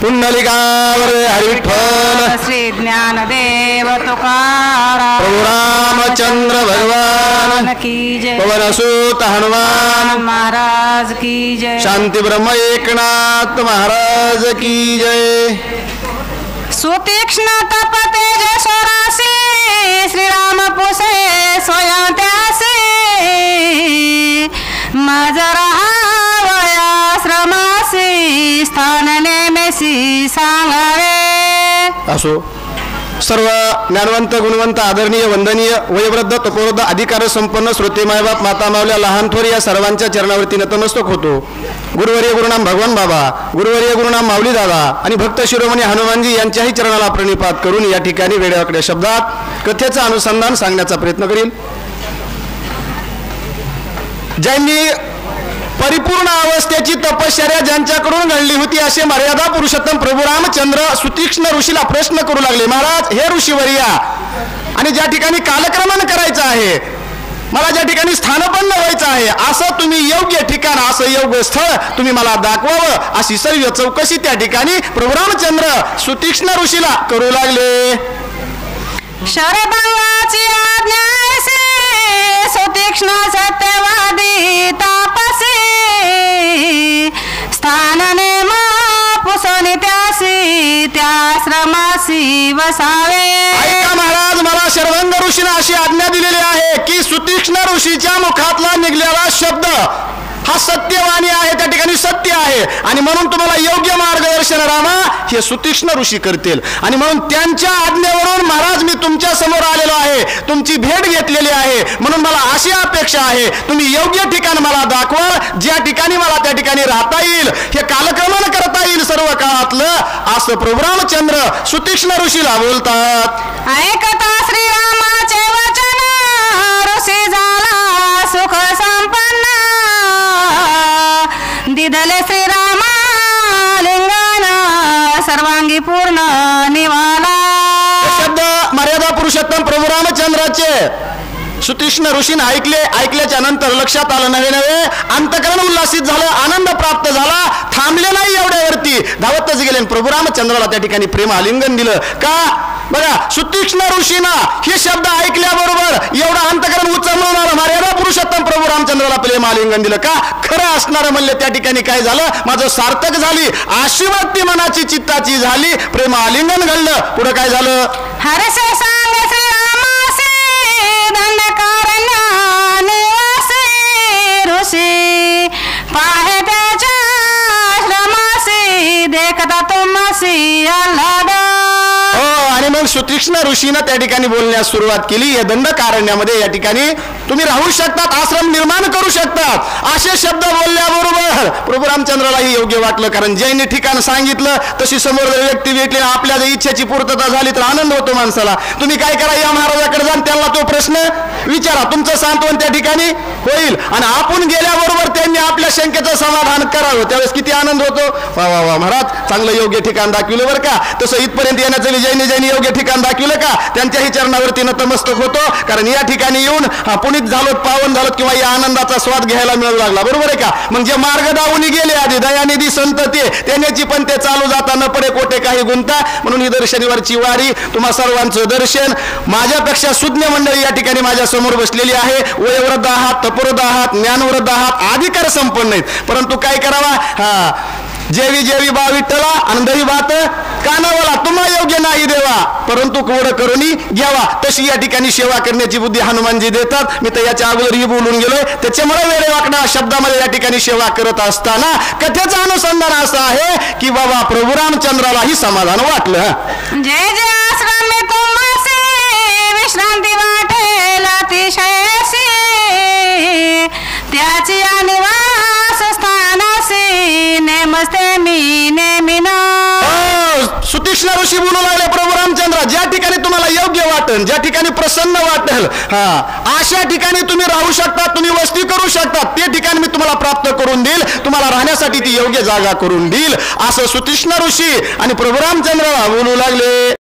पुंडलिकावर हरिविठ्ठल श्री ज्ञानदेव तुकाराम प्रभु रामचंद्र भगवान की जय पवनसुत हनुमान महाराज की जय शांति ब्रह्म एकनाथ महाराज की जय सुतीक्ष्ण तप तेजस्वरासी श्रीराम पुसे स्वयं त्यासी मजरा वयाश्रमासी स्थान नेमेसी सांगावे असो सर्व ज्ञानवंत गुणवंत आदरणीय वंदनीय वयोवृद्ध तपोवृद्ध अधिकार संपन्न श्रोते मायबाप माता मावल्या लहान थोर या सर्वांच्या चरणावरती नतमस्तक होतो. गुरुवर्य गुरुनाम भगवान बाबा, गुरुवर्य गुरुनाम माऊली दादा आणि भक्त शिरोमणी हनुमानजी यांच्याही चरणाला प्रणिपात करून या ठिकाणी वेड्यावाकड्या शब्दात कथेचं अनुसंधान सांगण्याचा प्रयत्न करील. ज्यांनी परिपूर्ण अवस्थेची तपश्चर्या ज्यांच्याकडून घडली होती असे मर्यादा पुरुषोत्तम प्रभू रामचंद्र सुतीक्ष्ण ऋषीला प्रश्न करू लागले, महाराज हे ऋषीवर्या, आणि ज्या ठिकाणी कालक्रमण करायचं आहे, मला ज्या ठिकाणी स्थानपन्न व्हायचं आहे, असं तुम्ही योग्य ठिकाण, असं योग्य स्थळ तुम्ही मला दाखवावं, अशी सर्व चौकशी त्या ठिकाणी प्रभू रामचंद्र सुतीक्ष्ण ऋषीला करू लागले. शरभंगाची आज्ञा सुतीक्ष्ण सत्यवादी तापसी स्थान नेम पुसोनी त्यासी त्याश्रमासी वसावे. ऐका महाराज, मला शरभंग ऋषीने अशी आज्ञा दिलेली आहे की सुतीक्ष्ण ऋषीच्या मुखातला निघलेला शब्द हा सत्यवाणी आहे, त्या ठिकाणी सत्य आहे, आणि म्हणून तुम्हाला योग्य मार्गदर्शन रामा हे सुतीक्ष्ण ऋषी करतील. आणि म्हणून त्यांच्या आज्ञेवरून महाराज मी तुमच्या समोर आलेलो आहे, तुमची भेट घेतलेली आहे. म्हणून मला अशी अपेक्षा आहे तुम्ही योग्य ठिकाण मला दाखवाल, ज्या ठिकाणी मला त्या ठिकाणी राहता येईल, हे कालक्रमण करता येईल सर्व काळातलं, असं प्रभू रामचंद्र सुतीक्ष्ण ऋषीला बोलतात. ऐकता श्रीरामाचे वचन ऋषी झाला सुख संपन्न दिदले श्रीरामा लिंगाना सर्वांगी पूर्ण निवाला. शब्द मर्यादा पुरुषोत्तम प्रभू रामचंद्राचे सुतीक्ष्ण ऋषीने ऐकल्याच्या नंतर लक्षात आलं, नवे अंतकरण उल्हासित झालं, आनंद प्राप्त झाला, थांबले नाही एवढ्यावरती, धावतच गेले. प्रभू रामचंद्राला त्या ठिकाणी प्रेम आलिंगन दिलं. का बघा, सुतीक्ष्ण ऋषीनं हे शब्द ऐकल्याबरोबर एवढं अंतकरण उचलवणार मर्यादा पुरुषोत्तम प्रभू रामचंद्राला प्रेम आलिंगन दिलं. का खरं असणारं म्हणले त्या ठिकाणी काय झालं, माझं सार्थक झाली, आशीर्वाद मनाची चित्ताची झाली, प्रेम आलिंगन घडलं. पुढे काय झालं, हरसे सांग श्रीरामासी दंडकारण्य निवासी ऋषी पाहे त्याच्या श्रमासी देखता तुमसी आल्हाद. आणि मग सुतीक्ष्ण ऋषीनं त्या ठिकाणी बोलण्यास सुरुवात केली. या दंडकारण्यामध्ये या ठिकाणी तुम्ही राहू शकतात, आश्रम निर्माण करू शकतात, असे शब्द बोलल्याबरोबर प्रभू रामचंद्रालाही योग्य वाटलं. कारण ज्यांनी ठिकाण सांगितलं तशी समोर जर व्यक्ती भेटली, आपल्या जर इच्छेची पूर्तता झाली तर आनंद होतो माणसाला. तुम्ही काय करा, या महाराजाकडे जाऊन त्यांना तो प्रश्न विचारा, तुमचं सांत्वन त्या ठिकाणी होईल. आणि आपण गेल्याबरोबर त्यांनी आपल्या शंकेचं समाधान करावं, त्यावेळेस किती आनंद होतो. वा वा वा महाराज, चांगलं योग्य ठिकाण दाखविलं बरं का. तसं इथपर्यंत येण्याचं ज्यांनी योग्य ठिकाण दाखविलं का त्यांच्याही चरणावरती नतमस्तक होतो. कारण या ठिकाणी येऊन पुनीत झालो, पावन झालो, किंवा या आनंदाचा स्वाद घ्यायला मिळू लागला. बरोबर आहे का. म्हणजे मार्ग दावून गेले आधी दयानिधी संत ते त्यांची पण ते चालू जाता न पडे कोठे काही गुंता. म्हणून ही दर शनिवारची वारी तुम्हा सर्वांचं दर्शन. माझ्यापेक्षा सुज्ञ मंडळी या ठिकाणी माझ्या समोर बसलेली आहे. वयोवृद्ध आहात, तपोवृद्ध आहात, ज्ञानवृद्ध आहात, अधिकार संपन्न आहेत. परंतु काय करावा, जेवी जेवी बा विठ्ठला अंधही बात कानावाला तुम्हा योग्य नाही देवा, परंतु कोड करुणी घ्यावा. तशी या ठिकाणी सेवा करण्याची बुद्धी हनुमानजी देतात. मी तर याच्या अगोदरही बोलून गेलोय, त्याच्यामुळे वेळेवाकडा शब्दामध्ये या ठिकाणी सेवा करत असताना कथेचं अनुसंधान असं आहे की बाबा प्रभू रामचंद्रालाही समाधान वाटलं. जय जय आश्रम में तुमसे विश्रांती वाटेल अतिशयसी त्याची निवास स्थानासी नेमस्ते मी नेमिना. सुतीक्ष्ण ऋषी बोलू लागले, प्रभू रामचंद्र ज्या ठिकाणी तुम्हाला योग्य वाटेल, ज्या ठिकाणी प्रसन्न वाटेल, अशा ठिकाणी तुम्ही राहू शकता, तुम्ही वस्ती करू शकता, ते ठिकाण मी तुम्हाला प्राप्त करून देईल, तुम्हाला राहण्यासाठी ती योग्य जागा करून देईल, असं सुतीक्ष्ण ऋषी आणि प्रभू रामचंद्राला बोलू लागले.